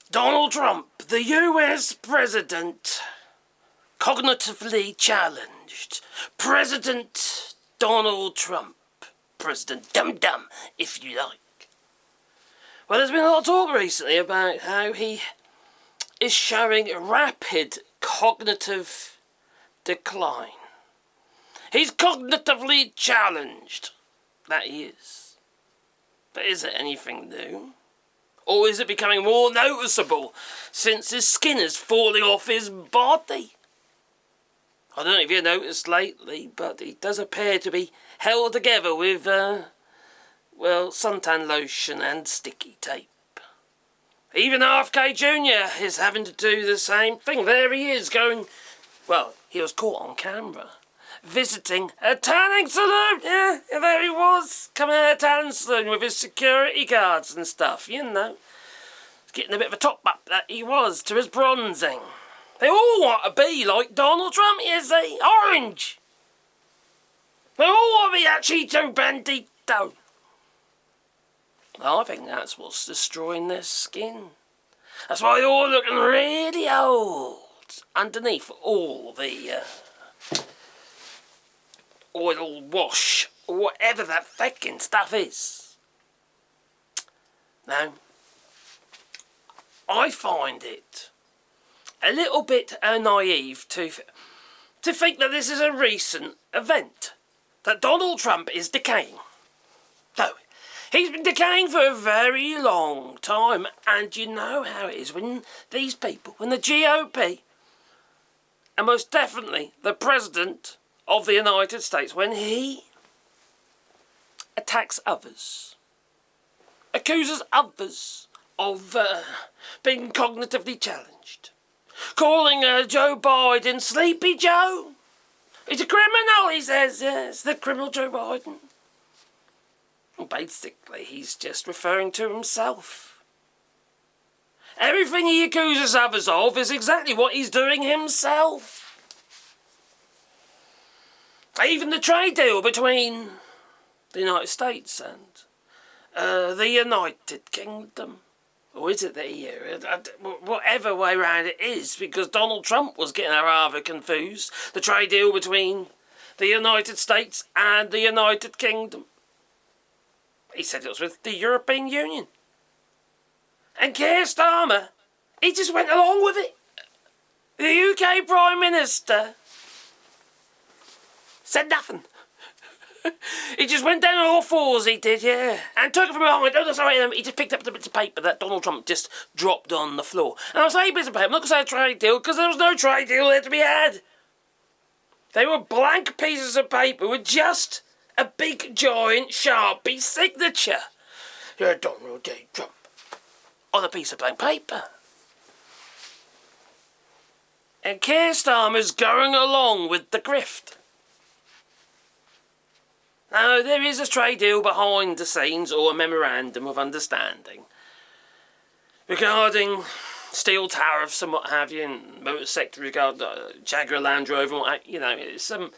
Donald Trump, the US president, cognitively challenged. President Donald Trump. President Dum-Dum, if you like. Well, there's been a lot of talk recently about how he is showing rapid cognitive decline. He's cognitively challenged. That he is. But is it anything new? Or is it becoming more noticeable since his skin is falling off his body? I don't know if you've noticed lately, but he does appear to be held together with, suntan lotion and sticky tape. Even RFK Jr. is having to do the same thing. There he is going, he was caught on camera visiting a tanning saloon. Yeah, there he was, coming out of a tanning saloon with his security guards and stuff, you know. Getting a bit of a top up that he was to his bronzing. They all want to be like Donald Trump, you see, orange. They all want to be that Cheeto Bandito. I think that's what's destroying their skin. That's why they're all looking really old underneath all the oil wash, or whatever that feckin' stuff is. Now, I find it a little bit naive to think that this is a recent event, that Donald Trump is decaying. No, he's been decaying for a very long time, and you know how it is when these people, when the GOP, and most definitely the President of the United States, when he attacks others, accuses others of being cognitively challenged, calling Joe Biden Sleepy Joe. He's a criminal, he says. Yes, the criminal Joe Biden. Well, basically, he's just referring to himself. Everything he accuses others of is exactly what he's doing himself. Even the trade deal between the United States and the United Kingdom. Or is it the EU? Whatever way around it is, because Donald Trump was getting rather confused. The trade deal between the United States and the United Kingdom. He said it was with the European Union. And Keir Starmer, he just went along with it. The UK Prime Minister said nothing. He just went down on all fours, he did, yeah. And took it from behind. Oh, sorry, he just picked up the bits of paper that Donald Trump just dropped on the floor. And I was saying bits of paper, I'm not going to say a trade deal, because there was no trade deal there to be had. They were blank pieces of paper with just a big, giant, Sharpie signature. You're Donald J. Trump. On a piece of blank paper. And Keir Starmer's going along with the grift. Now, there is a trade deal behind the scenes, or a memorandum of understanding, regarding steel tariffs and what have you, and motor sector regarding Jaguar Land Rover and what, you know, there's some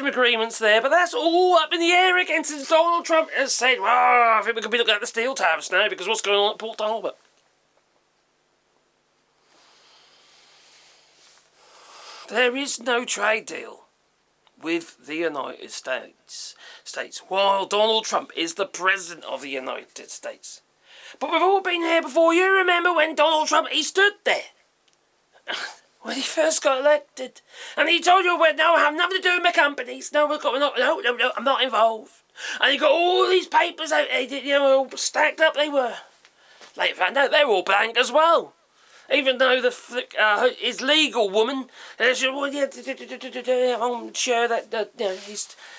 agreements there, but that's all up in the air again since Donald Trump has said, I think we could be looking at the steel tariffs now because what's going on at Port Talbot. There is no trade deal with the United States, while Donald Trump is the President of the United States. But we've all been here before. You remember when Donald Trump, he stood there when he first got elected, and he told you, no, I have nothing to do with my companies. No, I'm not involved. And he got all these papers out, all stacked up they were. Later found out they were all blank as well. Even though his legal woman, I'm sure that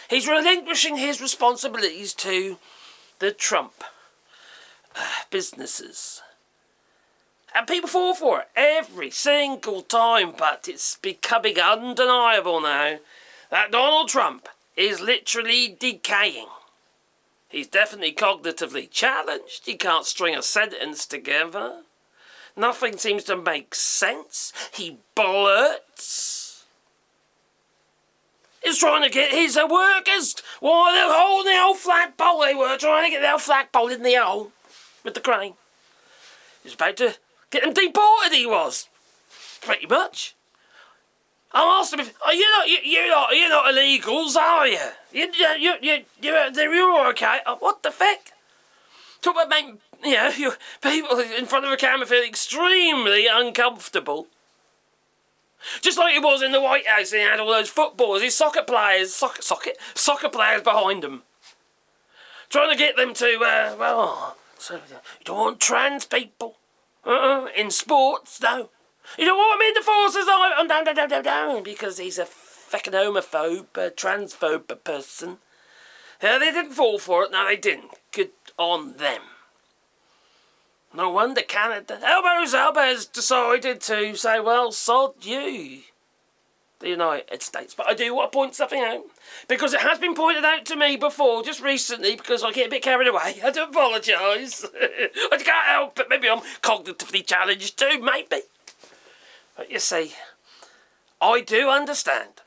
he's relinquishing his responsibilities to the Trump businesses. And people fall for it every single time, but it's becoming undeniable now that Donald Trump is literally decaying. He's definitely cognitively challenged. He can't string a sentence together. Nothing seems to make sense. He blurts. He's trying to get his workers. Why, they're holding the old flagpole. They were trying to get the old flagpole in the hole with the crane. He's about to Get them deported, he was. Pretty much. I asked him if you're not illegals, are you? You're okay. What the fuck? Talk about making people in front of a camera feel extremely uncomfortable. Just like it was in the White House, and he had all those footballers, his soccer players behind him, trying to get them to so you don't want trans people in sports, no. You don't want him in the forces, no, because he's a fucking homophobe, transphobe person. Yeah, they didn't fall for it. No, they didn't. Good on them. No wonder Canada, elbows, decided to say, well, sod you, the United States. But I do want to point something out, because it has been pointed out to me before, just recently, because I get a bit carried away. I do apologise. I can't help it. Maybe I'm cognitively challenged too, maybe. But you see, I do understand.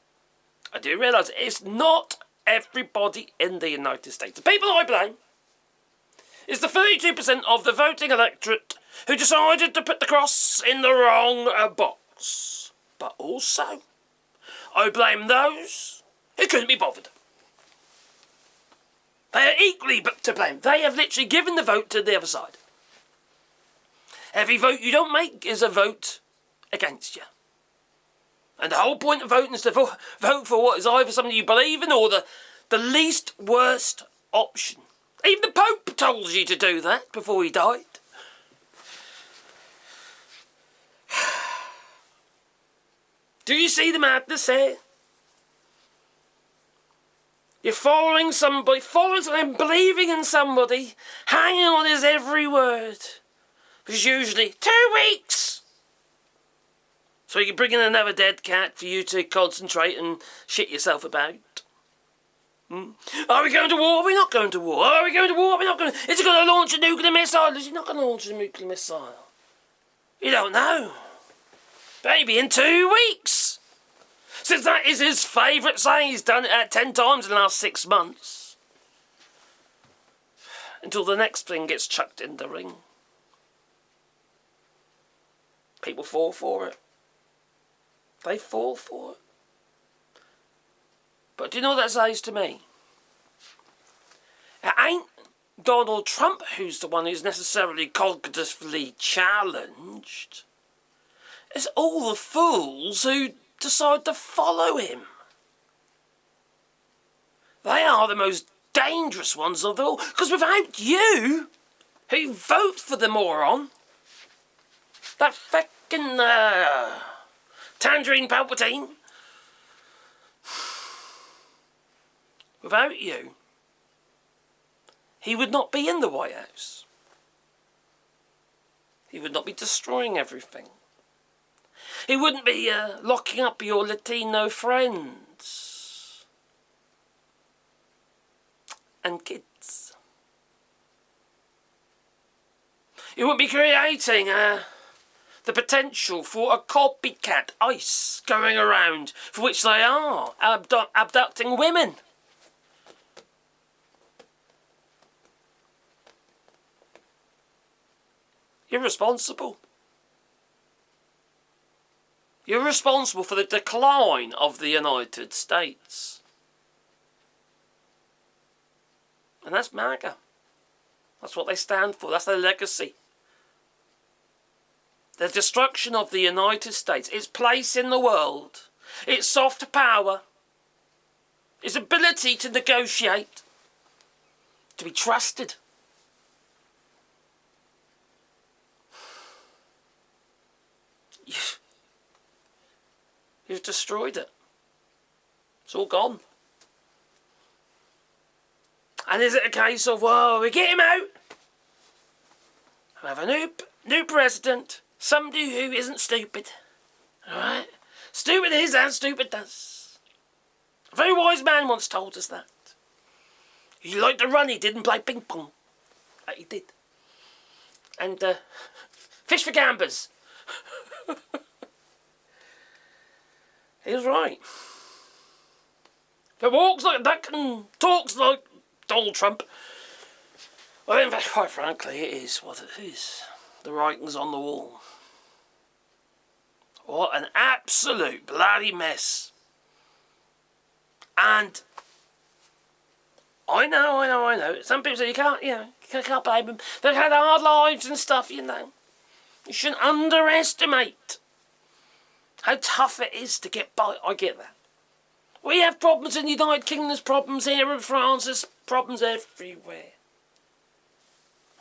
I do realise it's not everybody in the United States. The people I blame is the 32% of the voting electorate who decided to put the cross in the wrong box. But also, I blame those who couldn't be bothered. They are equally to blame. They have literally given the vote to the other side. Every vote you don't make is a vote against you. And the whole point of voting is to vote for what is either something you believe in or the least worst option. Even the Pope told you to do that before he died. Do you see the madness here? You're following somebody, believing in somebody, hanging on his every word. Which is usually 2 weeks. So you can bring in another dead cat for you to concentrate and shit yourself about. Are we going to war? Are we not going to war? Are we going to war? Are we not going to... Is he going to launch a nuclear missile? Is he not going to launch a nuclear missile? You don't know. Maybe in 2 weeks. Since that is his favourite saying, he's done it 10 times in the last 6 months. Until the next thing gets chucked in the ring. People fall for it. They fall for it. But do you know what that says to me? It ain't Donald Trump who's the one who's necessarily cognitively challenged. It's all the fools who decide to follow him. They are the most dangerous ones of all. Because without you, who vote for the moron, that feckin' Tangerine Palpatine, without you, he would not be in the White House. He would not be destroying everything. He wouldn't be locking up your Latino friends and kids. He wouldn't be creating the potential for a copycat ICE going around, for which they are abducting women. You're responsible. You're responsible for the decline of the United States. And that's MAGA. That's what they stand for. That's their legacy. The destruction of the United States, its place in the world, its soft power, its ability to negotiate, to be trusted. You've destroyed it. It's all gone. And is it a case of, well, we get him out, we have a new president, somebody who isn't stupid, alright? Stupid is as stupid does. A very wise man once told us that. He liked to run, he didn't play ping pong. Like he did. And fish for gambas. He was right. If it walks like a duck and talks like Donald Trump, well, in fact, quite frankly, it is what it is. The writing's on the wall. What an absolute bloody mess. And I know. Some people say you can't blame them. They've had hard lives and stuff, you know. You shouldn't underestimate how tough it is to get by. I get that. We have problems in the United Kingdom, there's problems here in France, there's problems everywhere.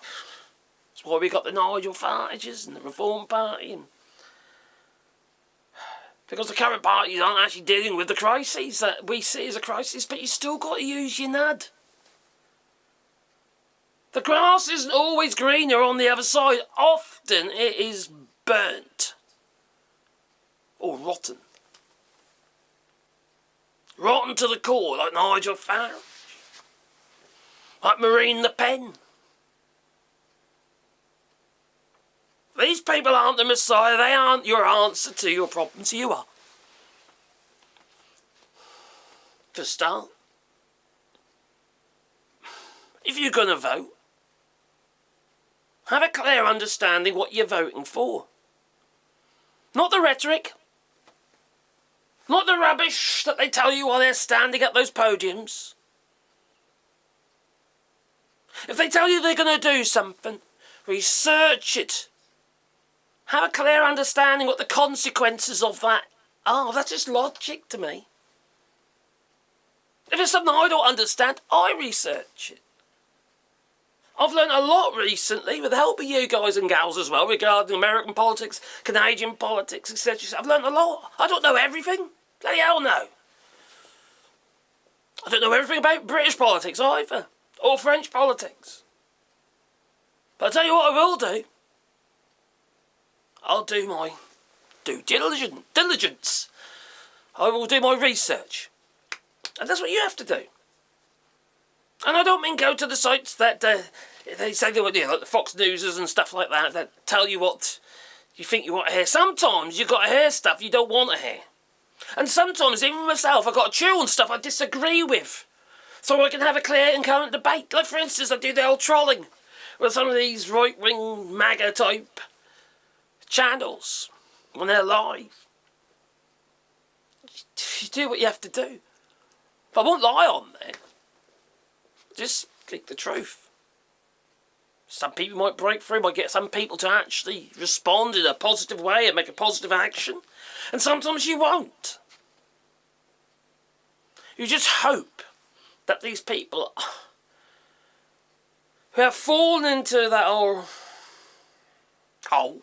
That's why we got the Nigel Farages and the Reform Party, and because the current parties aren't actually dealing with the crises that we see as a crisis, but you still got to use your NAD. The grass isn't always greener on the other side. Often it is burnt or rotten. Rotten to the core, like Nigel Farage, like Marine Le Pen. These people aren't the Messiah. They aren't your answer to your problems. You are. To start, if you're going to vote, have a clear understanding what you're voting for. Not the rhetoric. Not the rubbish that they tell you while they're standing at those podiums. If they tell you they're going to do something, research it. Have a clear understanding what the consequences of that are. That's just logic to me. If it's something I don't understand, I research it. I've learned a lot recently, with the help of you guys and gals as well, regarding American politics, Canadian politics, etc. I've learned a lot. I don't know everything. Bloody hell no. I don't know everything about British politics either, or French politics. But I'll tell you what I will do. I'll do my due diligence. I will do my research. And that's what you have to do. And I don't mean go to the sites that they say they want, like the Fox Newsers and stuff like that tell you what you think you want to hear. Sometimes you've got to hear stuff you don't want to hear. And sometimes, even myself, I've got to chew on stuff I disagree with, so I can have a clear and current debate. Like, for instance, I do the old trolling with some of these right-wing MAGA-type channels when they're live. You do what you have to do. But I won't lie on there. Just speak the truth. Some people might break through, might get some people to actually respond in a positive way and make a positive action. And sometimes you won't. You just hope that these people who have fallen into that old hole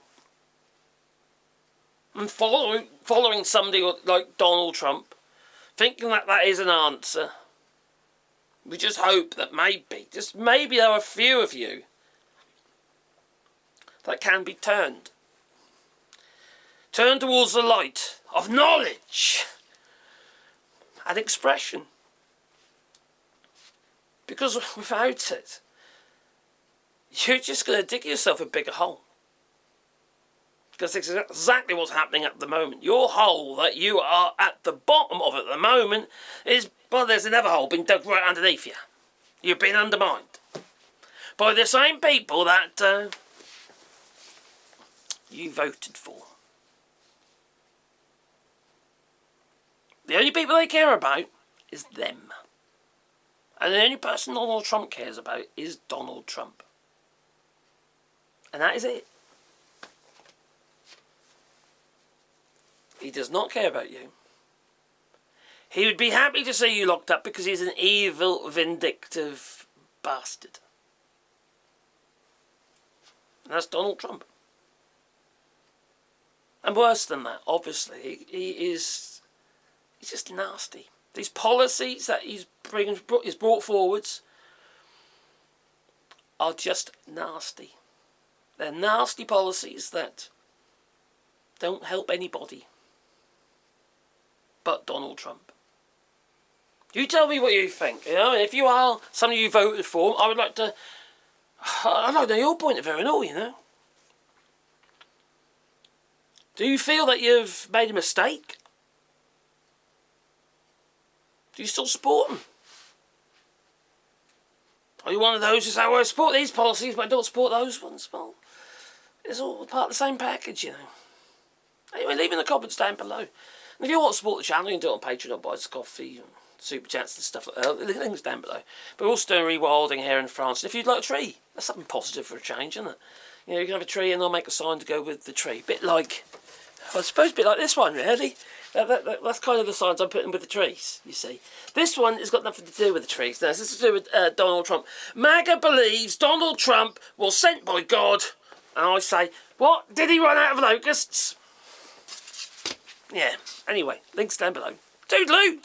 and following somebody like Donald Trump, thinking that that is an answer. We just hope that maybe, just maybe, there are a few of you that can be turned. Turn towards the light of knowledge and expression. Because without it, you're just going to dig yourself a bigger hole. Because it's exactly what's happening at the moment. Your hole that you are at the bottom of at the moment is, well, there's another hole being dug right underneath you. You've been undermined by the same people that you voted for. The only people they care about is them. And the only person Donald Trump cares about is Donald Trump. And that is it. He does not care about you. He would be happy to see you locked up because he's an evil, vindictive bastard. And that's Donald Trump. And worse than that, obviously, he's just nasty. These policies that he's brought forwards are just nasty. They're nasty policies that don't help anybody but Donald Trump. You tell me what you think. You know, if you are somebody you voted for, I'd like to know your point of view and all, you know. Do you feel that you've made a mistake? Do you still support them? Are you one of those who say, well, I support these policies, but I don't support those ones? Well, it's all part of the same package, you know. Anyway, leave in the comments down below. And if you want to support the channel, you can do it on Patreon or buy us coffee, and super chats and stuff like that. The link's down below. But we're also doing rewilding here in France. And if you'd like a tree, that's something positive for a change, isn't it? You know, you can have a tree and I'll make a sign to go with the tree. Bit like, I suppose a bit like this one, really. That's kind of the signs I'm putting with the trees, you see. This one has got nothing to do with the trees. No, this is to do with Donald Trump. MAGA believes Donald Trump was sent by God. And I say, what? Did he run out of locusts? Yeah, anyway, links down below. Toodaloo!